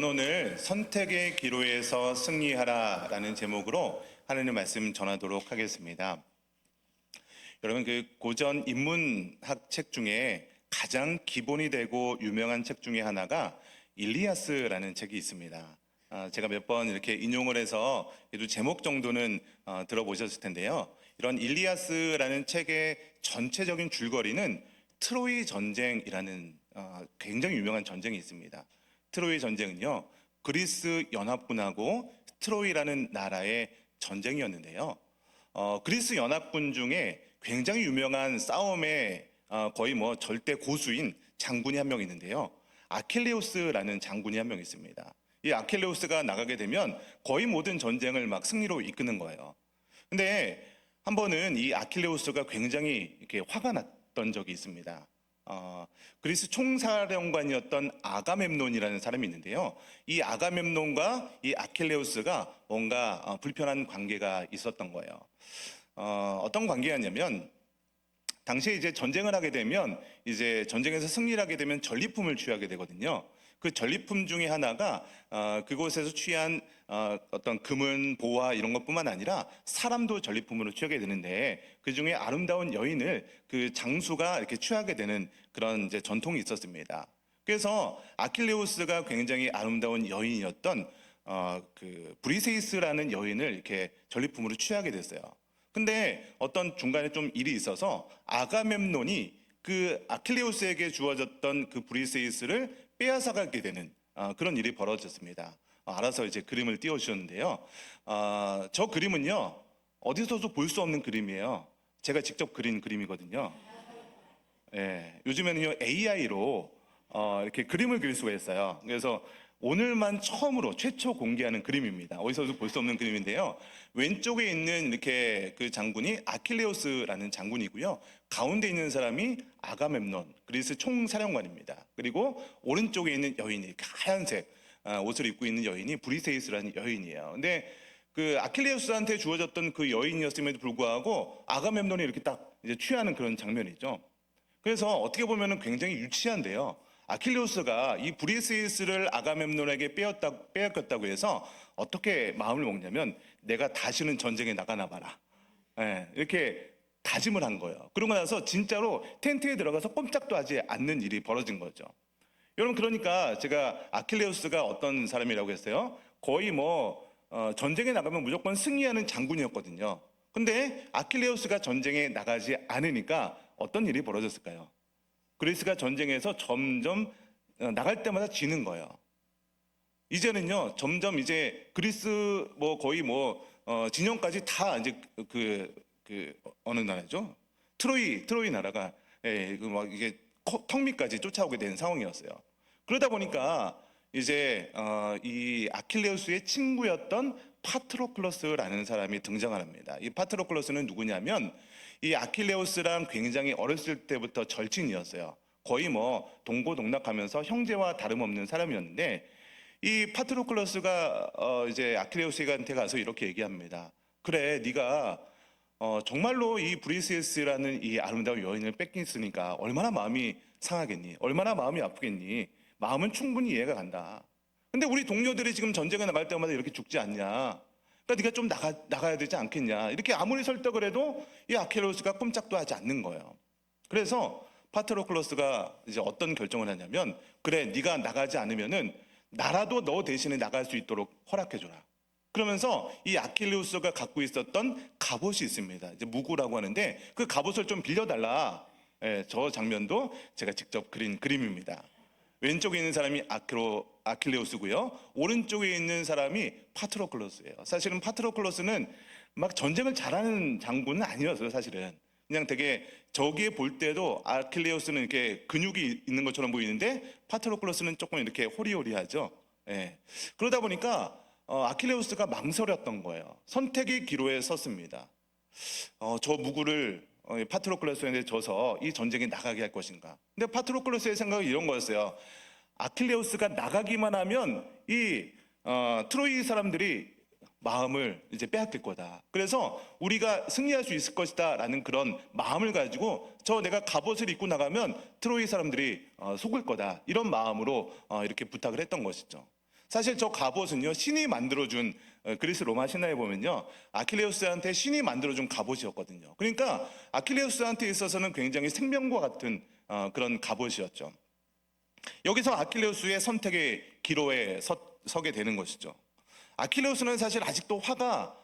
오늘 선택의 기로에서 승리하라라는 제목으로 하나님의 말씀 전하도록 하겠습니다. 여러분, 고전 인문학 책 중에 가장 기본이 되고 유명한 책 중에 하나가 일리아스라는 책이 있습니다. 제가 몇 번 이렇게 인용을 해서 그래도 제목 정도는 들어보셨을 텐데요. 이런 일리아스라는 책의 전체적인 줄거리는 트로이 전쟁이라는 굉장히 유명한 전쟁이 있습니다. 트로이 전쟁은요, 그리스 연합군하고 트로이라는 나라의 전쟁이었는데요. 그리스 연합군 중에 굉장히 유명한 싸움의 거의 절대 고수인 장군이 한 명 있는데요. 아킬레우스라는 장군이 한 명 있습니다. 이 아킬레우스가 나가게 되면 거의 모든 전쟁을 막 승리로 이끄는 거예요. 근데 한 번은 이 아킬레우스가 굉장히 이렇게 화가 났던 적이 있습니다. 그리스 총사령관이었던 아가멤논이라는 사람이 있는데요. 이 아가멤논과 이 아킬레우스가 뭔가 불편한 관계가 있었던 거예요. 어떤 관계였냐면, 당시에 이제 전쟁을 하게 되면, 이제 전쟁에서 승리를 하게 되면 전리품을 취하게 되거든요. 그 전리품 중에 하나가 그곳에서 취한 어떤 금은, 보화 이런 것뿐만 아니라 사람도 전리품으로 취하게 되는데, 그 중에 아름다운 여인을 그 장수가 이렇게 취하게 되는 그런 이제 전통이 있었습니다. 그래서 아킬레우스가 굉장히 아름다운 여인이었던 그 브리세이스라는 여인을 이렇게 전리품으로 취하게 됐어요. 근데 어떤 중간에 좀 일이 있어서 아가멤논이 그 아킬레우스에게 주어졌던 그 브리세이스를 빼앗아가게 되는 그런 일이 벌어졌습니다. 알아서 이제 그림을 띄워주셨는데요. 저 그림은요, 어디서도 볼 수 없는 그림이에요. 제가 직접 그린 그림이거든요. 예, 요즘에는요, AI로 이렇게 그림을 그릴 수가 있어요. 그래서 오늘만 처음으로 최초 공개하는 그림입니다. 어디서도 볼 수 없는 그림인데요. 왼쪽에 있는 이렇게 그 장군이 아킬레우스라는 장군이고요. 가운데 있는 사람이 아가멤논, 그리스 총사령관입니다. 그리고 오른쪽에 있는 여인이 하얀색 옷을 입고 있는 여인이 브리세이스라는 여인이에요. 근데 그 아킬레우스한테 주어졌던 그 여인이었음에도 불구하고 아가멤논이 이렇게 딱 이제 취하는 그런 장면이죠. 그래서 어떻게 보면 굉장히 유치한데요. 아킬레우스가 이 브리세이스를 아가멤논에게 빼앗겼다고 해서 어떻게 마음을 먹냐면, 내가 다시는 전쟁에 나가나 봐라. 예, 이렇게 다짐을 한 거예요. 그러고 나서 진짜로 텐트에 들어가서 꼼짝도 하지 않는 일이 벌어진 거죠. 여러분, 그러니까 제가 아킬레우스가 어떤 사람이라고 했어요? 거의 전쟁에 나가면 무조건 승리하는 장군이었거든요. 근데 아킬레우스가 전쟁에 나가지 않으니까 어떤 일이 벌어졌을까요? 그리스가 전쟁에서 점점 나갈 때마다 지는 거예요. 이제는요, 점점 이제 그리스 거의 진영까지 다 이제 어느 나라죠? 트로이 나라가 이게 턱 밑까지 쫓아오게 된 상황이었어요. 그러다 보니까 이제 이 아킬레우스의 친구였던 파트로클로스라는 사람이 등장합니다. 이 파트로클로스는 누구냐면, 이 아킬레우스랑 굉장히 어렸을 때부터 절친이었어요. 거의 동고동락하면서 형제와 다름없는 사람이었는데, 이 파트로클로스가 이제 아킬레우스한테 가서 이렇게 얘기합니다. 그래, 네가 정말로 이 브리세스라는 이 아름다운 여인을 뺏겼으니까 얼마나 마음이 상하겠니? 얼마나 마음이 아프겠니? 마음은 충분히 이해가 간다. 근데 우리 동료들이 지금 전쟁에 나갈 때마다 이렇게 죽지 않냐? 그러니까 네가 좀 나가야 되지 않겠냐? 이렇게 아무리 설득을 해도 이 아킬레우스가 꼼짝도 하지 않는 거예요. 그래서 파트로클로스가 이제 어떤 결정을 하냐면, 그래, 네가 나가지 않으면은 나라도 너 대신에 나갈 수 있도록 허락해줘라. 그러면서 이 아킬레우스가 갖고 있었던 갑옷이 있습니다. 이제 무구라고 하는데, 그 갑옷을 좀 빌려달라. 예, 저 장면도 제가 직접 그린 그림입니다. 왼쪽에 있는 사람이 아킬레우스고요. 오른쪽에 있는 사람이 파트로클로스예요. 사실은 파트로클로스는 막 전쟁을 잘하는 장군은 아니었어요, 사실은. 그냥 되게 저기에 볼 때도 아킬레우스는 이렇게 근육이 있는 것처럼 보이는데, 파트로클로스는 조금 이렇게 호리호리하죠. 예. 그러다 보니까 아킬레우스가 망설였던 거예요. 선택의 기로에 섰습니다. 저 무구를 파트로클로스한테 줘서 이 전쟁에 나가게 할 것인가. 근데 파트로클로스의 생각은 이런 거였어요. 아킬레우스가 나가기만 하면 이 트로이 사람들이 마음을 이제 빼앗길 거다. 그래서 우리가 승리할 수 있을 것이다 라는 그런 마음을 가지고, 내가 갑옷을 입고 나가면 트로이 사람들이 속을 거다, 이런 마음으로 이렇게 부탁을 했던 것이죠. 사실 저 갑옷은요, 신이 만들어준, 그리스 로마 신화에 보면요, 아킬레우스한테 신이 만들어준 갑옷이었거든요. 그러니까 아킬레우스한테 있어서는 굉장히 생명과 같은 그런 갑옷이었죠. 여기서 아킬레우스의 선택의 기로에 서게 되는 것이죠. 아킬레우스는 사실 아직도 화가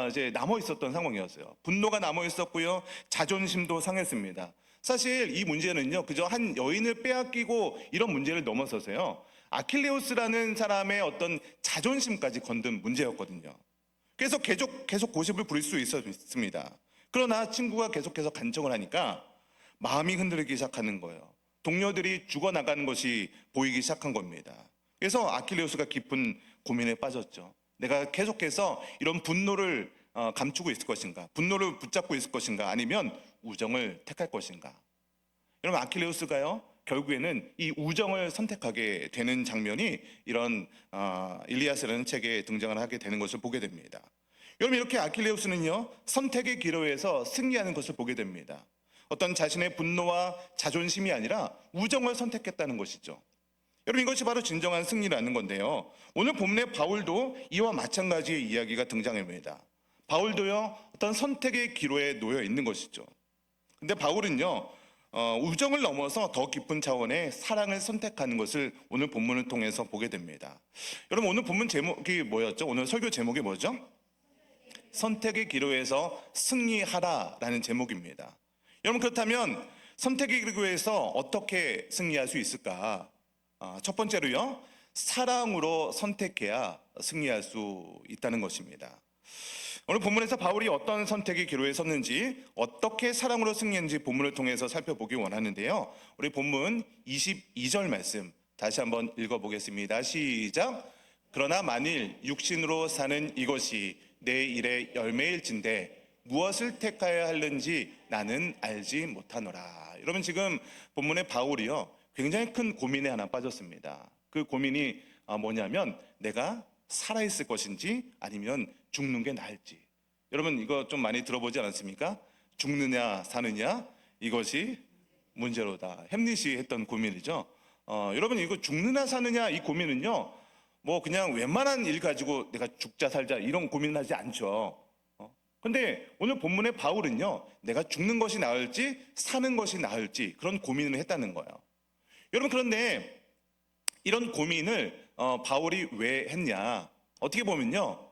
이제 남아 있었던 상황이었어요. 분노가 남아 있었고요, 자존심도 상했습니다. 사실 이 문제는요, 그저 한 여인을 빼앗기고 이런 문제를 넘어서서요, 아킬레우스라는 사람의 어떤 자존심까지 건든 문제였거든요. 그래서 계속 고집을 부릴 수 있었습니다. 그러나 친구가 계속해서 간청을 하니까 마음이 흔들리기 시작하는 거예요. 동료들이 죽어나가는 것이 보이기 시작한 겁니다. 그래서 아킬레우스가 깊은 고민에 빠졌죠. 내가 계속해서 이런 분노를 감추고 있을 것인가, 분노를 붙잡고 있을 것인가, 아니면 우정을 택할 것인가. 여러분, 아킬레우스가요, 결국에는 이 우정을 선택하게 되는 장면이 이런 일리아스라는 책에 등장을 하게 되는 것을 보게 됩니다. 여러분, 이렇게 아킬레우스는요, 선택의 기로에서 승리하는 것을 보게 됩니다. 어떤 자신의 분노와 자존심이 아니라 우정을 선택했다는 것이죠. 여러분, 이것이 바로 진정한 승리라는 건데요, 오늘 본문의 바울도 이와 마찬가지의 이야기가 등장합니다. 바울도요, 어떤 선택의 기로에 놓여 있는 것이죠. 근데 바울은요, 우정을 넘어서 더 깊은 차원의 사랑을 선택하는 것을 오늘 본문을 통해서 보게 됩니다. 여러분, 오늘 본문 제목이 뭐였죠? 오늘 설교 제목이 뭐죠? 선택의 기로에서 승리하라라는 제목입니다. 여러분, 그렇다면 선택의 기로에서 어떻게 승리할 수 있을까? 첫 번째로요, 사랑으로 선택해야 승리할 수 있다는 것입니다. 오늘 본문에서 바울이 어떤 선택의 기로에 섰는지, 어떻게 사랑으로 승리했는지 본문을 통해서 살펴보기 원하는데요, 우리 본문 22절 말씀 다시 한번 읽어보겠습니다. 시작. 그러나 만일 육신으로 사는 이것이 내 일의 열매일진데 무엇을 택하여야 하는지 나는 알지 못하노라. 여러분, 지금 본문의 바울이요, 굉장히 큰 고민에 하나 빠졌습니다. 그 고민이 뭐냐면, 내가 살아있을 것인지 아니면 죽는 게 나을지. 여러분, 이거 좀 많이 들어보지 않았습니까? 죽느냐 사느냐, 이것이 문제로다. 햄릿이 했던 고민이죠. 여러분, 이거 죽느냐 사느냐 이 고민은요, 뭐 그냥 웬만한 일 가지고 내가 죽자 살자 이런 고민을 하지 않죠. 근데 오늘 본문의 바울은요, 내가 죽는 것이 나을지 사는 것이 나을지 그런 고민을 했다는 거예요. 여러분, 그런데 이런 고민을 바울이 왜 했냐? 어떻게 보면요,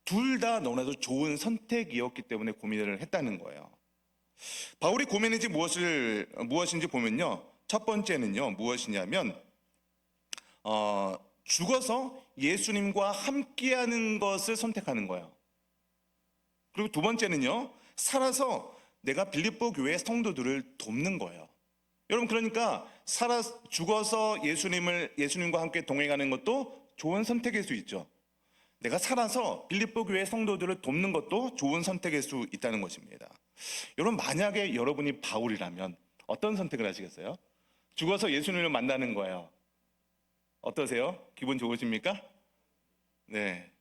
둘 다 너무나도 좋은 선택이었기 때문에 고민을 했다는 거예요. 바울이 고민인지 무엇인지 보면요, 첫 번째는요, 무엇이냐면 죽어서 예수님과 함께하는 것을 선택하는 거예요. 그리고 두 번째는요, 살아서 내가 빌립보 교회 성도들을 돕는 거예요. 여러분, 그러니까 죽어서 예수님과 함께 동행하는 것도 좋은 선택일 수 있죠. 내가 살아서 빌립보 교회 성도들을 돕는 것도 좋은 선택일 수 있다는 것입니다. 여러분, 만약에 여러분이 바울이라면 어떤 선택을 하시겠어요? 죽어서 예수님을 만나는 거예요. 어떠세요? 기분 좋으십니까? 네.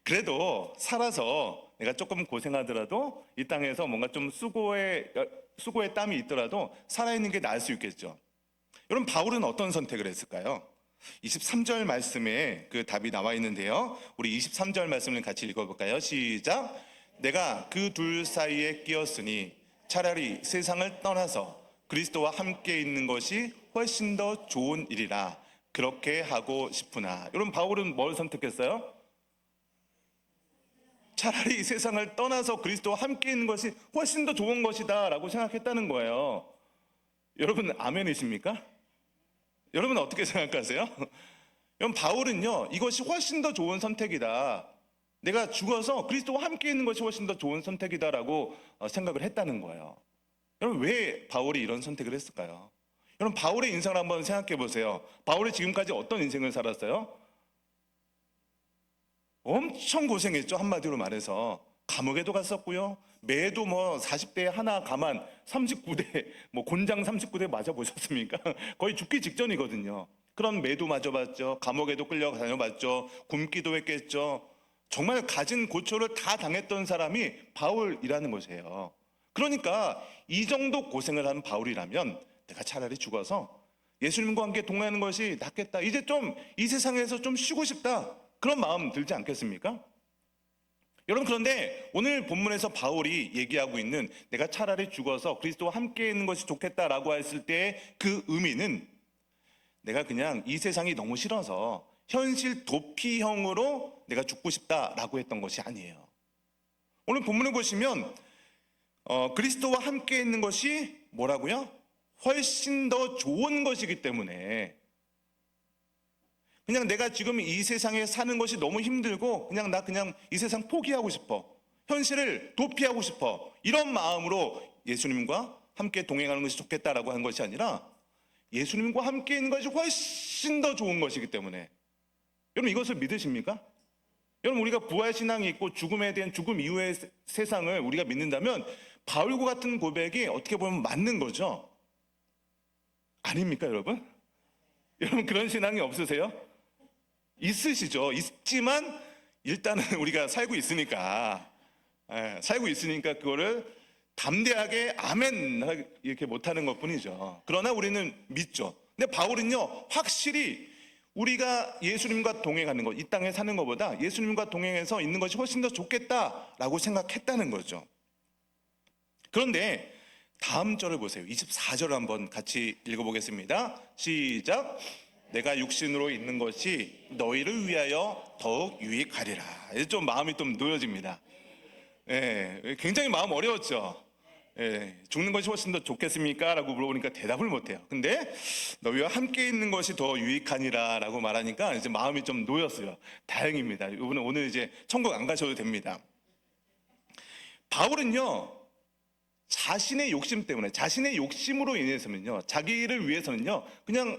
그래도 살아서 내가 조금 고생하더라도 이 땅에서 뭔가 좀 수고의 땀이 있더라도 살아있는 게 나을 수 있겠죠. 여러분, 바울은 어떤 선택을 했을까요? 23절 말씀에 그 답이 나와 있는데요, 우리 23절 말씀을 같이 읽어볼까요? 시작. 내가 그 둘 사이에 끼었으니 차라리 세상을 떠나서 그리스도와 함께 있는 것이 훨씬 더 좋은 일이라 그렇게 하고 싶으나. 여러분, 바울은 뭘 선택했어요? 차라리 세상을 떠나서 그리스도와 함께 있는 것이 훨씬 더 좋은 것이다 라고 생각했다는 거예요. 여러분, 아멘이십니까? 여러분, 어떻게 생각하세요? 여러분, 바울은요, 이것이 훨씬 더 좋은 선택이다, 내가 죽어서 그리스도와 함께 있는 것이 훨씬 더 좋은 선택이다라고 생각을 했다는 거예요. 여러분, 왜 바울이 이런 선택을 했을까요? 여러분, 바울의 인생을 한번 생각해 보세요. 바울이 지금까지 어떤 인생을 살았어요? 엄청 고생했죠. 한마디로 말해서 감옥에도 갔었고요, 매도 40대에 하나 가만 39대 곤장 39대 맞아보셨습니까? 거의 죽기 직전이거든요. 그런 매도 맞아봤죠. 감옥에도 끌려 다녀봤죠. 굶기도 했겠죠. 정말 가진 고초를 다 당했던 사람이 바울이라는 것이에요. 그러니까 이 정도 고생을 한 바울이라면 내가 차라리 죽어서 예수님과 함께 동행하는 것이 낫겠다. 이제 좀 이 세상에서 좀 쉬고 싶다. 그런 마음 들지 않겠습니까? 여러분, 그런데 오늘 본문에서 바울이 얘기하고 있는 내가 차라리 죽어서 그리스도와 함께 있는 것이 좋겠다라고 했을 때 그 의미는 내가 그냥 이 세상이 너무 싫어서 현실 도피형으로 내가 죽고 싶다라고 했던 것이 아니에요. 오늘 본문을 보시면 그리스도와 함께 있는 것이 뭐라고요? 훨씬 더 좋은 것이기 때문에 그냥 내가 지금 이 세상에 사는 것이 너무 힘들고 그냥 이 세상 포기하고 싶어. 현실을 도피하고 싶어. 이런 마음으로 예수님과 함께 동행하는 것이 좋겠다라고 한 것이 아니라 예수님과 함께 있는 것이 훨씬 더 좋은 것이기 때문에 여러분 이것을 믿으십니까? 여러분 우리가 부활신앙이 있고 죽음에 대한 죽음 이후의 세상을 우리가 믿는다면 바울과 같은 고백이 어떻게 보면 맞는 거죠. 아닙니까 여러분? 여러분 그런 신앙이 없으세요? 있으시죠. 있지만 일단은 우리가 살고 있으니까 그거를 담대하게 아멘 이렇게 못하는 것뿐이죠. 그러나 우리는 믿죠. 근데 바울은요 확실히 우리가 예수님과 동행하는 것, 이 땅에 사는 것보다 예수님과 동행해서 있는 것이 훨씬 더 좋겠다라고 생각했다는 거죠. 그런데 다음 절을 보세요. 24절을 한번 같이 읽어보겠습니다. 시작. 내가 육신으로 있는 것이 너희를 위하여 더욱 유익하리라. 이제 좀 마음이 좀 놓여집니다. 굉장히 마음 어려웠죠. 죽는 것이 훨씬 더 좋겠습니까? 라고 물어보니까 대답을 못해요. 근데 너희와 함께 있는 것이 더 유익하니라 라고 말하니까 이제 마음이 좀 놓였어요. 다행입니다. 이분은 오늘 이제 천국 안 가셔도 됩니다. 바울은요 자신의 욕심 때문에, 자신의 욕심으로 인해서는요, 자기를 위해서는요 그냥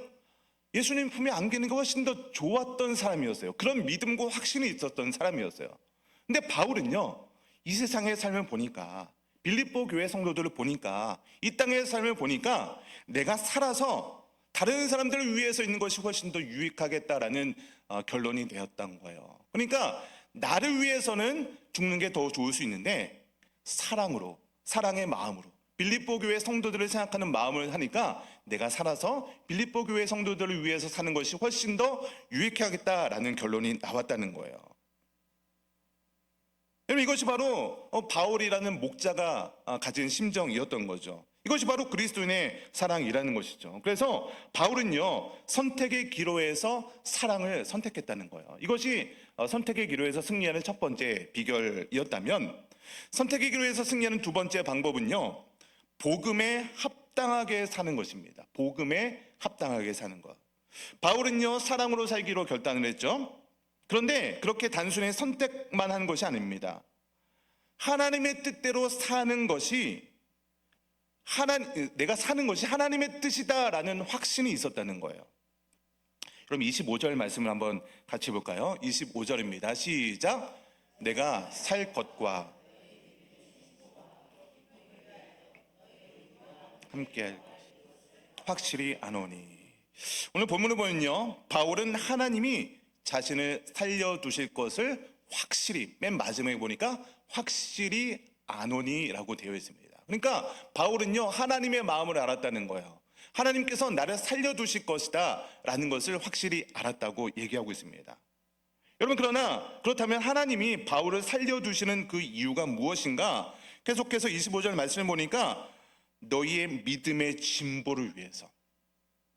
예수님 품에 안기는 게 훨씬 더 좋았던 사람이었어요. 그런 믿음과 확신이 있었던 사람이었어요. 근데 바울은요 이 세상의 삶을 보니까, 빌립보 교회 성도들을 보니까, 이 땅의 삶을 보니까 내가 살아서 다른 사람들을 위해서 있는 것이 훨씬 더 유익하겠다라는 결론이 되었던 거예요. 그러니까 나를 위해서는 죽는 게 더 좋을 수 있는데 사랑으로, 사랑의 마음으로 빌립보 교회 성도들을 생각하는 마음을 하니까 내가 살아서 빌립보 교회 성도들을 위해서 사는 것이 훨씬 더 유익하겠다라는 결론이 나왔다는 거예요. 여러분 이것이 바로 바울이라는 목자가 가진 심정이었던 거죠. 이것이 바로 그리스도인의 사랑이라는 것이죠. 그래서 바울은요 선택의 기로에서 사랑을 선택했다는 거예요. 이것이 선택의 기로에서 승리하는 첫 번째 비결이었다면, 선택의 기로에서 승리하는 두 번째 방법은요 복음에 합당하게 사는 것입니다. 복음에 합당하게 사는 것. 바울은요 사랑으로 살기로 결단을 했죠. 그런데 그렇게 단순히 선택만 하는 것이 아닙니다. 하나님의 뜻대로 사는 것이 내가 사는 것이 하나님의 뜻이다라는 확신이 있었다는 거예요. 그럼 25절 말씀을 한번 같이 볼까요? 25절입니다. 시작. 내가 살 것과 함께할 것 확실히 아노니. 오늘 본문을 보면요 바울은 하나님이 자신을 살려두실 것을 확실히, 맨 마지막에 보니까 확실히 아노니라고 되어 있습니다. 그러니까 바울은요 하나님의 마음을 알았다는 거예요. 하나님께서 나를 살려두실 것이다 라는 것을 확실히 알았다고 얘기하고 있습니다. 여러분 그렇다면 하나님이 바울을 살려두시는 그 이유가 무엇인가? 계속해서 25절 말씀을 보니까 너희의 믿음의 진보를 위해서.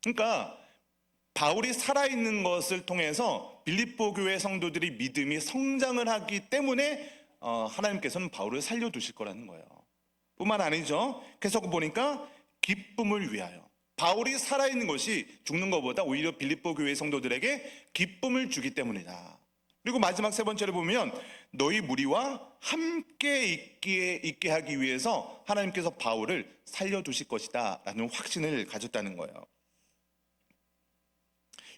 그러니까 바울이 살아있는 것을 통해서 빌립보 교회 성도들이 믿음이 성장을 하기 때문에 하나님께서는 바울을 살려두실 거라는 거예요. 뿐만 아니죠. 계속 보니까 기쁨을 위하여. 바울이 살아있는 것이 죽는 것보다 오히려 빌립보 교회 성도들에게 기쁨을 주기 때문이다. 그리고 마지막 세 번째를 보면 너희 무리와 함께 있게 하기 위해서 하나님께서 바울을 살려두실 것이다 라는 확신을 가졌다는 거예요.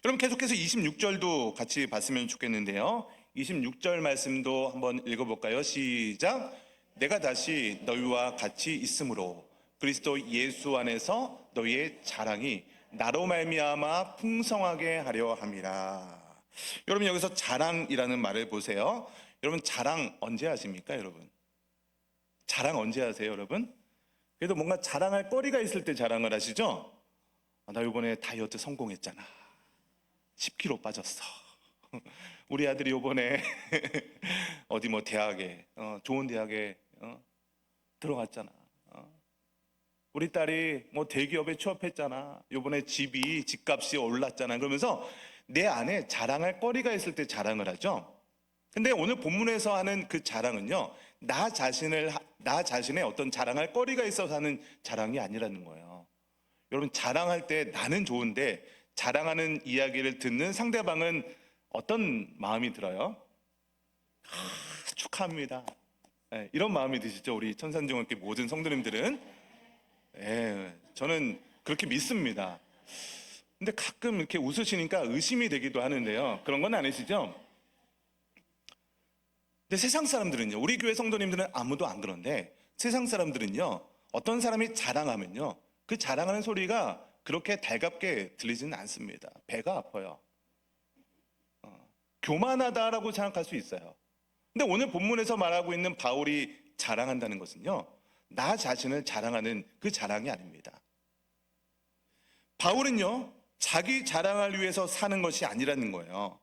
여러분 계속해서 26절도 같이 봤으면 좋겠는데요. 26절 말씀도 한번 읽어볼까요? 시작. 내가 다시 너희와 같이 있으므로 그리스도 예수 안에서 너희의 자랑이 나로 말미암아 풍성하게 하려 함이라. 여러분 여기서 자랑이라는 말을 보세요. 여러분 자랑 언제 하십니까 여러분? 자랑 언제 하세요 여러분? 그래도 뭔가 자랑할 거리가 있을 때 자랑을 하시죠? 나 이번에 다이어트 성공했잖아. 10kg 빠졌어. 우리 아들이 이번에 어디 뭐 대학에 좋은 대학에 들어갔잖아. 우리 딸이 뭐 대기업에 취업했잖아. 이번에 집값이 올랐잖아. 그러면서 내 안에 자랑할 거리가 있을 때 자랑을 하죠. 근데 오늘 본문에서 하는 그 자랑은요, 나 자신의 어떤 자랑할 거리가 있어서 하는 자랑이 아니라는 거예요. 여러분, 자랑할 때 나는 좋은데 자랑하는 이야기를 듣는 상대방은 어떤 마음이 들어요? 축하합니다. 네, 이런 마음이 드시죠? 우리 천산중학교 모든 성도님들은. 저는 그렇게 믿습니다. 근데 가끔 이렇게 웃으시니까 의심이 되기도 하는데요. 그런 건 아니시죠? 근데 세상 사람들은요, 우리 교회 성도님들은 아무도 안 그런데 세상 사람들은요, 어떤 사람이 자랑하면요, 그 자랑하는 소리가 그렇게 달갑게 들리지는 않습니다. 배가 아파요. 교만하다라고 생각할 수 있어요. 근데 오늘 본문에서 말하고 있는 바울이 자랑한다는 것은요, 나 자신을 자랑하는 그 자랑이 아닙니다. 바울은요, 자기 자랑을 위해서 사는 것이 아니라는 거예요.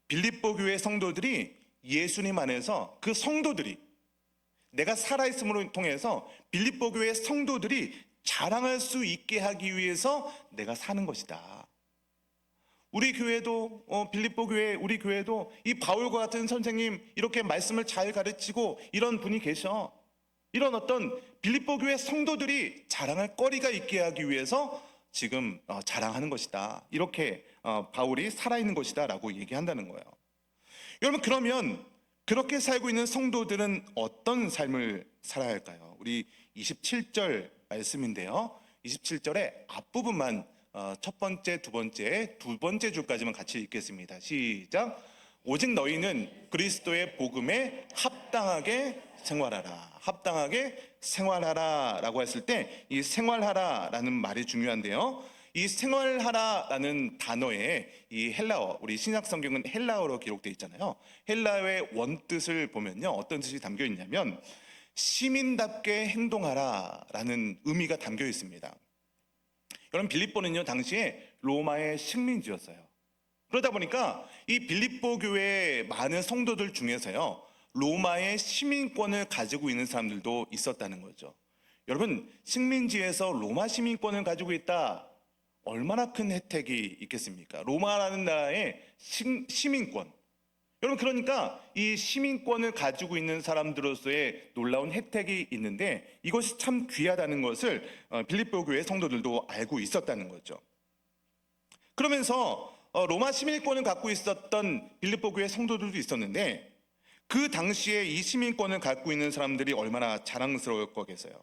빌립보 교회 성도들이 예수님 안에서 그 성도들이 내가 살아있음으로 통해서 빌립보 교회 성도들이 자랑할 수 있게 하기 위해서 내가 사는 것이다. 우리 교회도 빌립보 교회, 우리 교회도 이 바울과 같은 선생님 이렇게 말씀을 잘 가르치고 이런 분이 계셔. 이런 어떤 빌립보 교회 성도들이 자랑할 거리가 있게 하기 위해서 지금 자랑하는 것이다. 이렇게 바울이 살아있는 것이다 라고 얘기한다는 거예요. 여러분, 그러면 그렇게 살고 있는 성도들은 어떤 삶을 살아야 할까요? 우리 27절 말씀인데요, 27절의 앞부분만 첫 번째, 두 번째 줄까지만 같이 읽겠습니다. 시작. 오직 너희는 그리스도의 복음에 합당하게 생활하라. 합당하게 생활하라 라고 했을 때 이 생활하라 라는 말이 중요한데요, 이 생활하라라는 단어에 이 헬라어, 우리 신약 성경은 헬라어로 기록되어 있잖아요. 헬라어의 원뜻을 보면요, 어떤 뜻이 담겨 있냐면 시민답게 행동하라라는 의미가 담겨 있습니다. 여러분, 빌립보는요, 당시에 로마의 식민지였어요. 그러다 보니까 이 빌립보 교회의 많은 성도들 중에서요, 로마의 시민권을 가지고 있는 사람들도 있었다는 거죠. 여러분, 식민지에서 로마 시민권을 가지고 있다, 얼마나 큰 혜택이 있겠습니까? 로마라는 나라의 시민권. 여러분, 그러니까 이 시민권을 가지고 있는 사람들로서의 놀라운 혜택이 있는데 이것이 참 귀하다는 것을 빌립보 교회 성도들도 알고 있었다는 거죠. 그러면서 로마 시민권을 갖고 있었던 빌립보 교회 성도들도 있었는데 그 당시에 이 시민권을 갖고 있는 사람들이 얼마나 자랑스러울 거겠어요.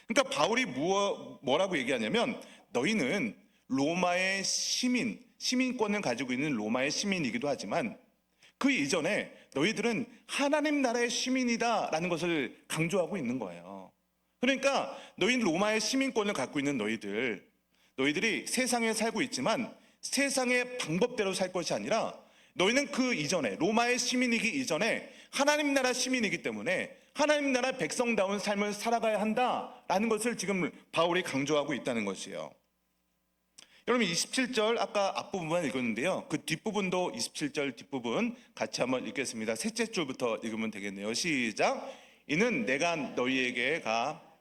그러니까 바울이 뭐라고 얘기하냐면 너희는 로마의 시민권을 가지고 있는 로마의 시민이기도 하지만 그 이전에 너희들은 하나님 나라의 시민이다라는 것을 강조하고 있는 거예요. 그러니까 너희는 로마의 시민권을 갖고 있는 너희들이 세상에 살고 있지만 세상의 방법대로 살 것이 아니라 너희는 그 이전에 로마의 시민이기 이전에 하나님 나라 시민이기 때문에 하나님 나라 백성다운 삶을 살아가야 한다라는 것을 지금 바울이 강조하고 있다는 것이에요. 여러분, 27절 아까 앞부분만 읽었는데요, 그 뒷부분도 27절 뒷부분 같이 한번 읽겠습니다. 셋째 줄부터 읽으면 되겠네요. 시작. 이는 내가 너희에게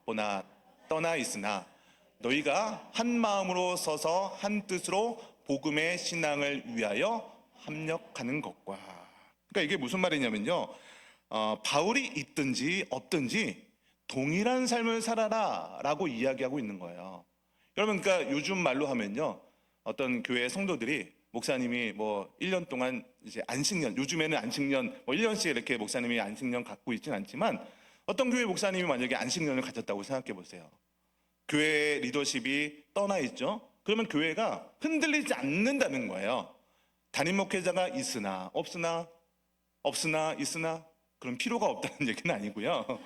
보나 떠나 있으나 너희가 한 마음으로 서서 한 뜻으로 복음의 신앙을 위하여 합력하는 것과. 그러니까 이게 무슨 말이냐면요, 바울이 있든지 없든지 동일한 삶을 살아라 라고 이야기하고 있는 거예요. 여러분, 그러니까 요즘 말로 하면요, 어떤 교회 성도들이 목사님이 뭐 1년 동안 이제 안식년, 요즘에는 안식년 뭐 1년씩 이렇게 목사님이 안식년 갖고 있진 않지만 어떤 교회 목사님이 만약에 안식년을 가졌다고 생각해 보세요. 교회 리더십이 떠나 있죠. 그러면 교회가 흔들리지 않는다는 거예요. 담임 목회자가 있으나 없으나 있으나 그런 필요가 없다는 얘기는 아니고요.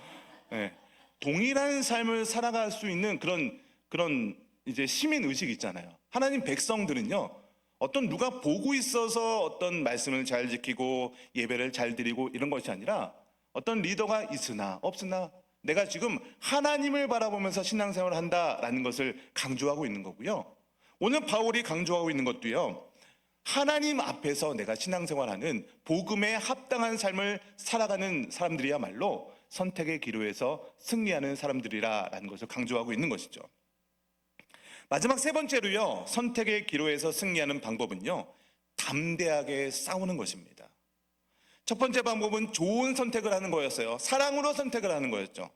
네. 동일한 삶을 살아갈 수 있는 그런 이제 시민 의식 있잖아요. 하나님 백성들은요, 어떤 누가 보고 있어서 어떤 말씀을 잘 지키고 예배를 잘 드리고 이런 것이 아니라 어떤 리더가 있으나 없으나 내가 지금 하나님을 바라보면서 신앙생활을 한다라는 것을 강조하고 있는 거고요. 오늘 바울이 강조하고 있는 것도요, 하나님 앞에서 내가 신앙생활하는 복음에 합당한 삶을 살아가는 사람들이야말로 선택의 기로에서 승리하는 사람들이라는 것을 강조하고 있는 것이죠. 마지막 세 번째로요, 선택의 기로에서 승리하는 방법은요, 담대하게 싸우는 것입니다. 첫 번째 방법은 좋은 선택을 하는 거였어요. 사랑으로 선택을 하는 거였죠.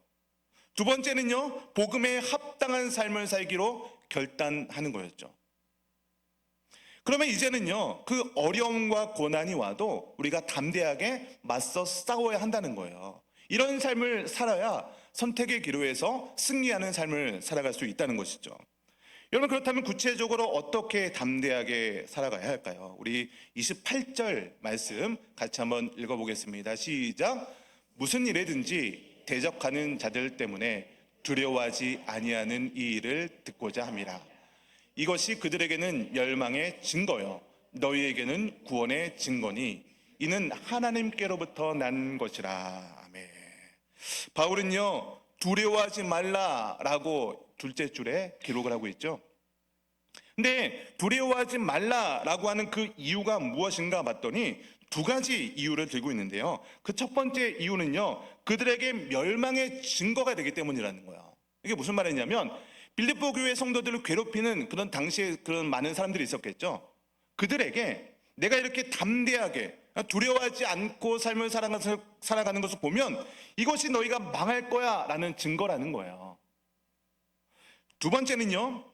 두 번째는요, 복음에 합당한 삶을 살기로 결단하는 거였죠. 그러면 이제는요, 그 어려움과 고난이 와도 우리가 담대하게 맞서 싸워야 한다는 거예요. 이런 삶을 살아야 선택의 기로에서 승리하는 삶을 살아갈 수 있다는 것이죠. 여러분, 그렇다면 구체적으로 어떻게 담대하게 살아가야 할까요? 우리 28절 말씀 같이 한번 읽어보겠습니다. 시작. 무슨 일에든지 대적하는 자들 때문에 두려워하지 아니하는 이 일을 듣고자 함이라. 이것이 그들에게는 멸망의 증거요 너희에게는 구원의 증거니 이는 하나님께로부터 난 것이라. 아멘. 바울은요, 두려워하지 말라라고 둘째 줄에 기록을 하고 있죠. 근데 두려워하지 말라라고 하는 그 이유가 무엇인가 봤더니 두 가지 이유를 들고 있는데요. 그 첫 번째 이유는요, 그들에게 멸망의 증거가 되기 때문이라는 거예요. 이게 무슨 말이냐면 빌립보 교회 성도들을 괴롭히는 그런 당시에 그런 많은 사람들이 있었겠죠. 그들에게 내가 이렇게 담대하게 두려워하지 않고 삶을 살아가는 것을 보면 이것이 너희가 망할 거야 라는 증거라는 거예요. 두 번째는요,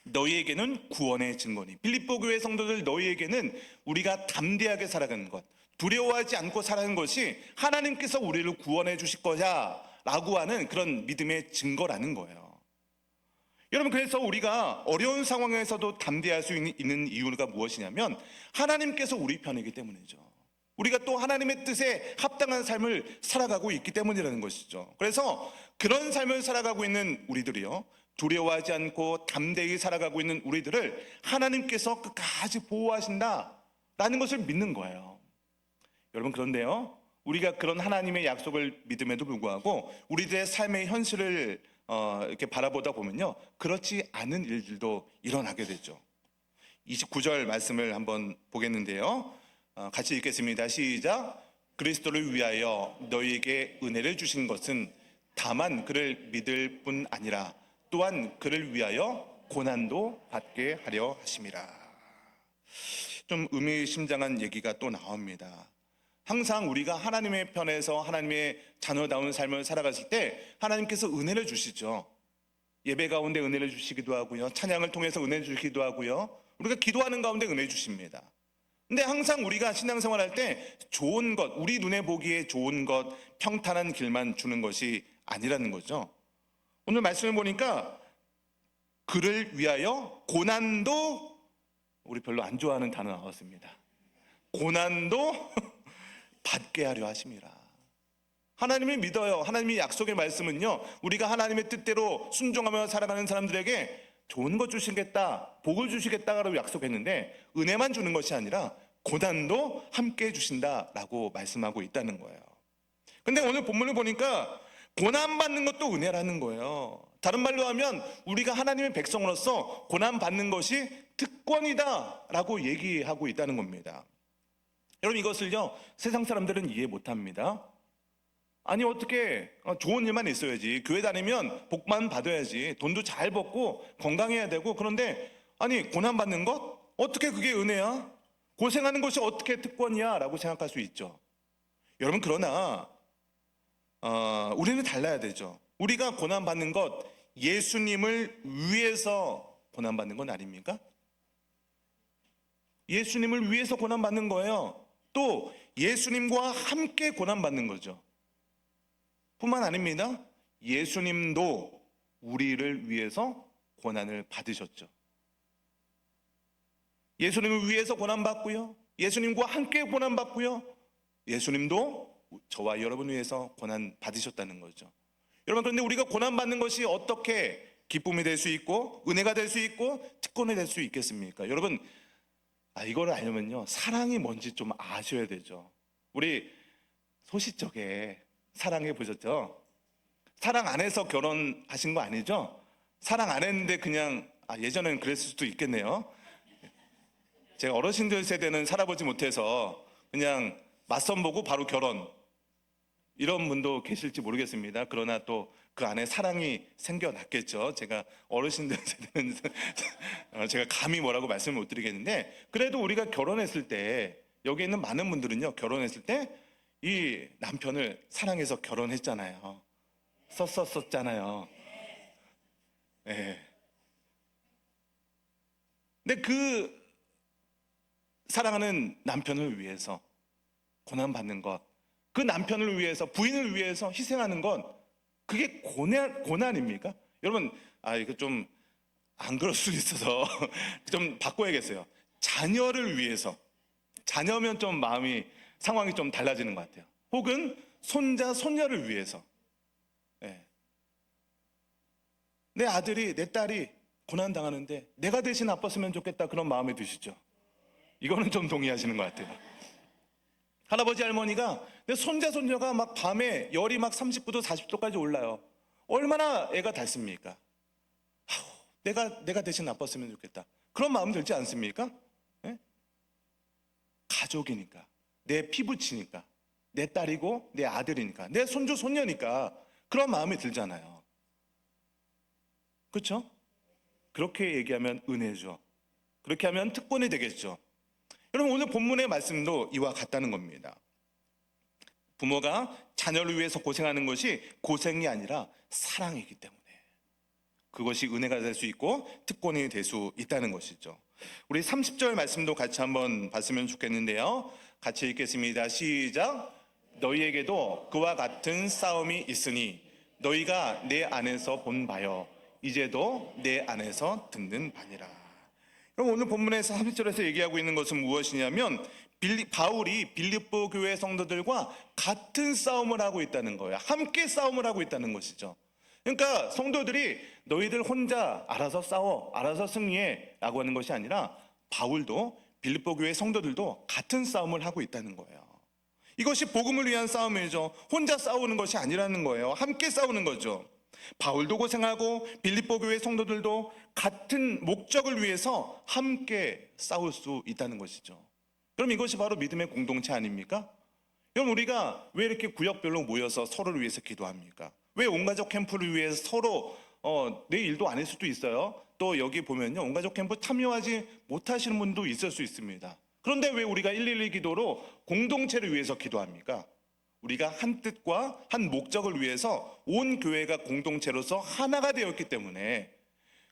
너희에게는 구원의 증거니. 빌립보 교회 성도들, 너희에게는 우리가 담대하게 살아가는 것, 두려워하지 않고 살아가는 것이 하나님께서 우리를 구원해 주실 거야 라고 하는 그런 믿음의 증거라는 거예요. 여러분, 그래서 우리가 어려운 상황에서도 담대할 수 있는 이유가 무엇이냐면 하나님께서 우리 편이기 때문이죠. 우리가 또 하나님의 뜻에 합당한 삶을 살아가고 있기 때문이라는 것이죠. 그래서 그런 삶을 살아가고 있는 우리들이요, 두려워하지 않고 담대히 살아가고 있는 우리들을 하나님께서 끝까지 보호하신다라는 것을 믿는 거예요. 여러분, 그런데요, 우리가 그런 하나님의 약속을 믿음에도 불구하고 우리들의 삶의 현실을 이렇게 바라보다 보면요, 그렇지 않은 일들도 일어나게 되죠. 29절 말씀을 한번 보겠는데요, 같이 읽겠습니다. 시작. 그리스도를 위하여 너희에게 은혜를 주신 것은 다만 그를 믿을 뿐 아니라 또한 그를 위하여 고난도 받게 하려 하심이라. 좀 의미심장한 얘기가 또 나옵니다. 항상 우리가 하나님의 편에서 하나님의 자녀다운 삶을 살아갔을 때 하나님께서 은혜를 주시죠. 예배 가운데 은혜를 주시기도 하고요, 찬양을 통해서 은혜를 주시기도 하고요, 우리가 기도하는 가운데 은혜 주십니다. 근데 항상 우리가 신앙생활할 때 좋은 것, 우리 눈에 보기에 좋은 것, 평탄한 길만 주는 것이 아니라는 거죠. 오늘 말씀을 보니까 그를 위하여 고난도, 우리 별로 안 좋아하는 단어 나왔습니다. 고난도 받게 하려 하심이라. 하나님을 믿어요. 하나님의 약속의 말씀은요, 우리가 하나님의 뜻대로 순종하며 살아가는 사람들에게 좋은 것 주시겠다, 복을 주시겠다라고 약속했는데 은혜만 주는 것이 아니라 고난도 함께 해주신다라고 말씀하고 있다는 거예요. 근데 오늘 본문을 보니까 고난받는 것도 은혜라는 거예요. 다른 말로 하면 우리가 하나님의 백성으로서 고난받는 것이 특권이다라고 얘기하고 있다는 겁니다. 여러분, 이것을요, 세상 사람들은 이해 못합니다. 아니, 어떻게 좋은 일만 있어야지, 교회 다니면 복만 받아야지, 돈도 잘 벌고 건강해야 되고, 그런데 아니, 고난받는 것? 어떻게 그게 은혜야? 고생하는 것이 어떻게 특권이야? 라고 생각할 수 있죠. 여러분, 그러나 우리는 달라야 되죠. 우리가 고난받는 것, 예수님을 위해서 고난받는 건 아닙니까? 예수님을 위해서 고난받는 거예요. 또 예수님과 함께 고난받는 거죠. 뿐만 아닙니다. 예수님도 우리를 위해서 고난을 받으셨죠. 예수님을 위해서 고난받고요, 예수님과 함께 고난받고요, 예수님도 저와 여러분 위해서 고난 받으셨다는 거죠. 여러분, 그런데 우리가 고난받는 것이 어떻게 기쁨이 될 수 있고 은혜가 될 수 있고 특권이 될 수 있겠습니까? 여러분, 이걸 알려면요, 사랑이 뭔지 좀 아셔야 되죠. 우리 소시적에 사랑해 보셨죠? 사랑 안 해서 결혼하신 거 아니죠? 사랑 안 했는데 그냥 예전에는 그랬을 수도 있겠네요. 제가 어르신들 세대는 살아보지 못해서 그냥 맞선 보고 바로 결혼, 이런 분도 계실지 모르겠습니다. 그러나 또 그 안에 사랑이 생겨났겠죠. 제가 어르신들 세대는 제가 감히 뭐라고 말씀을 못 드리겠는데, 그래도 우리가 결혼했을 때, 여기 있는 많은 분들은요, 결혼했을 때 이 남편을 사랑해서 결혼했잖아요. 썼었잖아요. 네. 근데 그 사랑하는 남편을 위해서 고난받는 것, 그 남편을 위해서, 부인을 위해서 희생하는 건 그게 고난입니까? 여러분, 이거 좀 안 그럴 수도 있어서 좀 바꿔야겠어요. 자녀를 위해서. 자녀면 좀 상황이 좀 달라지는 것 같아요. 혹은 손자, 손녀를 위해서. 네. 내 아들이, 내 딸이 고난당하는데 내가 대신 아팠으면 좋겠다, 그런 마음이 드시죠? 이거는 좀 동의하시는 것 같아요. 할아버지 할머니가, 내 손자 손녀가 막 밤에 열이 막 39도 40도까지 올라요. 얼마나 애가 닳습니까? 내가 대신 아팠으면 좋겠다, 그런 마음 들지 않습니까? 네? 가족이니까, 내 피부치니까, 내 딸이고 내 아들이니까, 내 손주 손녀니까 그런 마음이 들잖아요. 그렇죠? 그렇게 얘기하면 은혜죠. 그렇게 하면 특권이 되겠죠. 여러분, 오늘 본문의 말씀도 이와 같다는 겁니다. 부모가 자녀를 위해서 고생하는 것이 고생이 아니라 사랑이기 때문에 그것이 은혜가 될 수 있고 특권이 될 수 있다는 것이죠. 우리 30절 말씀도 같이 한번 봤으면 좋겠는데요. 같이 읽겠습니다. 시작. 너희에게도 그와 같은 싸움이 있으니 너희가 내 안에서 본 바여 이제도 내 안에서 듣는 바니라. 그럼 오늘 본문에서 30절에서 얘기하고 있는 것은 무엇이냐면, 바울이 빌립보 교회 성도들과 같은 싸움을 하고 있다는 거예요. 함께 싸움을 하고 있다는 것이죠. 그러니까 성도들이 너희들 혼자 알아서 싸워, 알아서 승리해 라고 하는 것이 아니라, 바울도 빌립보 교회 성도들도 같은 싸움을 하고 있다는 거예요. 이것이 복음을 위한 싸움이죠. 혼자 싸우는 것이 아니라는 거예요. 함께 싸우는 거죠. 바울도 고생하고 빌립보 교회 성도들도 같은 목적을 위해서 함께 싸울 수 있다는 것이죠. 그럼 이것이 바로 믿음의 공동체 아닙니까? 그럼 우리가 왜 이렇게 구역별로 모여서 서로를 위해서 기도합니까? 왜 온가족 캠프를 위해서 서로 내 일도 아닐 수도 있어요. 또 여기 보면요, 온가족 캠프 참여하지 못하시는 분도 있을 수 있습니다. 그런데 왜 우리가 112 기도로 공동체를 위해서 기도합니까? 우리가 한 뜻과 한 목적을 위해서 온 교회가 공동체로서 하나가 되었기 때문에,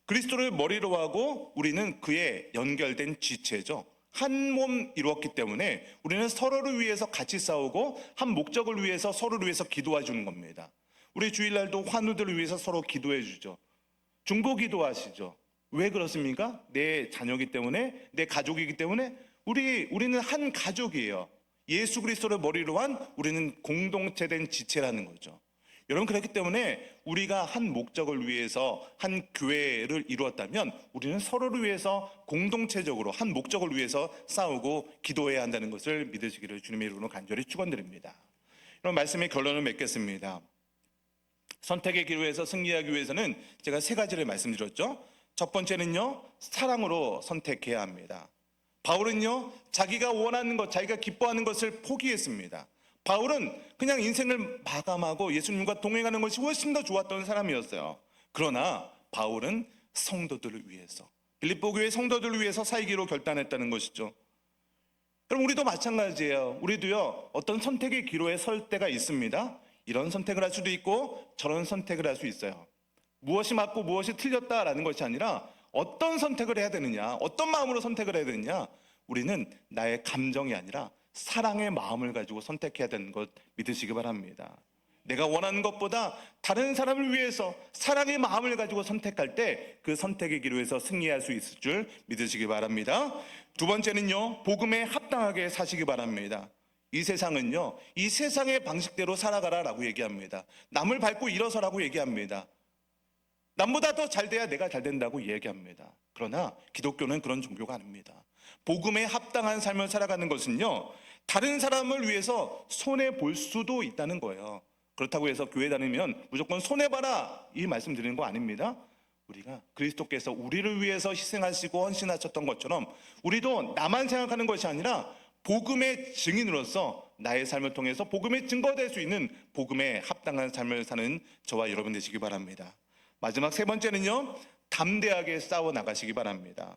그리스도를 머리로 하고 우리는 그에 연결된 지체죠. 한 몸 이루었기 때문에 우리는 서로를 위해서 같이 싸우고 한 목적을 위해서 서로를 위해서 기도해 주는 겁니다. 우리 주일날도 환우들을 위해서 서로 기도해 주죠. 중보 기도하시죠. 왜 그렇습니까? 내 자녀이기 때문에, 내 가족이기 때문에. 우리는 한 가족이에요. 예수 그리스도를 머리로 한 우리는 공동체된 지체라는 거죠. 여러분, 그렇기 때문에 우리가 한 목적을 위해서 한 교회를 이루었다면 우리는 서로를 위해서 공동체적으로 한 목적을 위해서 싸우고 기도해야 한다는 것을 믿으시기를 주님의 이름으로 간절히 축원드립니다. 그럼 말씀의 결론을 맺겠습니다. 선택의 기로에서 승리하기 위해서는 제가 세 가지를 말씀드렸죠. 첫 번째는요, 사랑으로 선택해야 합니다. 바울은요, 자기가 원하는 것, 자기가 기뻐하는 것을 포기했습니다. 바울은 그냥 인생을 마감하고 예수님과 동행하는 것이 훨씬 더 좋았던 사람이었어요. 그러나 바울은 성도들을 위해서, 빌립보 교회 성도들을 위해서 살기로 결단했다는 것이죠. 그럼 우리도 마찬가지예요. 우리도요, 어떤 선택의 기로에 설 때가 있습니다. 이런 선택을 할 수도 있고 저런 선택을 할 수 있어요. 무엇이 맞고 무엇이 틀렸다라는 것이 아니라 어떤 선택을 해야 되느냐, 어떤 마음으로 선택을 해야 되느냐, 우리는 나의 감정이 아니라 사랑의 마음을 가지고 선택해야 되는 것 믿으시기 바랍니다. 내가 원하는 것보다 다른 사람을 위해서 사랑의 마음을 가지고 선택할 때 그 선택의 기로에서 승리할 수 있을 줄 믿으시기 바랍니다. 두 번째는요, 복음에 합당하게 사시기 바랍니다. 이 세상은요, 이 세상의 방식대로 살아가라라고 얘기합니다. 남을 밟고 일어서라고 얘기합니다. 남보다 더 잘 돼야 내가 잘 된다고 얘기합니다. 그러나 기독교는 그런 종교가 아닙니다. 복음에 합당한 삶을 살아가는 것은요, 다른 사람을 위해서 손해볼 수도 있다는 거예요. 그렇다고 해서 교회 다니면 무조건 손해봐라 이 말씀 드리는 거 아닙니다. 우리가 그리스도께서 우리를 위해서 희생하시고 헌신하셨던 것처럼 우리도 나만 생각하는 것이 아니라 복음의 증인으로서 나의 삶을 통해서 복음의 증거될 수 있는 복음에 합당한 삶을 사는 저와 여러분 되시기 바랍니다. 마지막 세 번째는요, 담대하게 싸워 나가시기 바랍니다.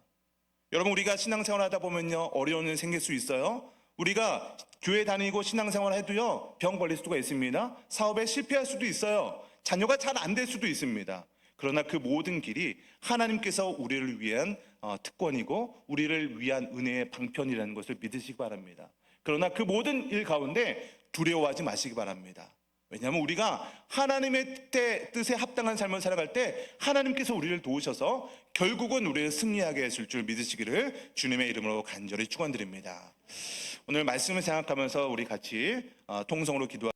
여러분, 우리가 신앙생활 하다 보면요, 어려운 일 생길 수 있어요. 우리가 교회 다니고 신앙생활 해도요, 병 걸릴 수가 있습니다. 사업에 실패할 수도 있어요. 자녀가 잘 안 될 수도 있습니다. 그러나 그 모든 길이 하나님께서 우리를 위한 특권이고 우리를 위한 은혜의 방편이라는 것을 믿으시기 바랍니다. 그러나 그 모든 일 가운데 두려워하지 마시기 바랍니다. 왜냐하면 우리가 하나님의 뜻에 합당한 삶을 살아갈 때 하나님께서 우리를 도우셔서 결국은 우리를 승리하게 하실 줄 믿으시기를 주님의 이름으로 간절히 축원드립니다. 오늘 말씀을 생각하면서 우리 같이 통성으로 기도하겠습니다.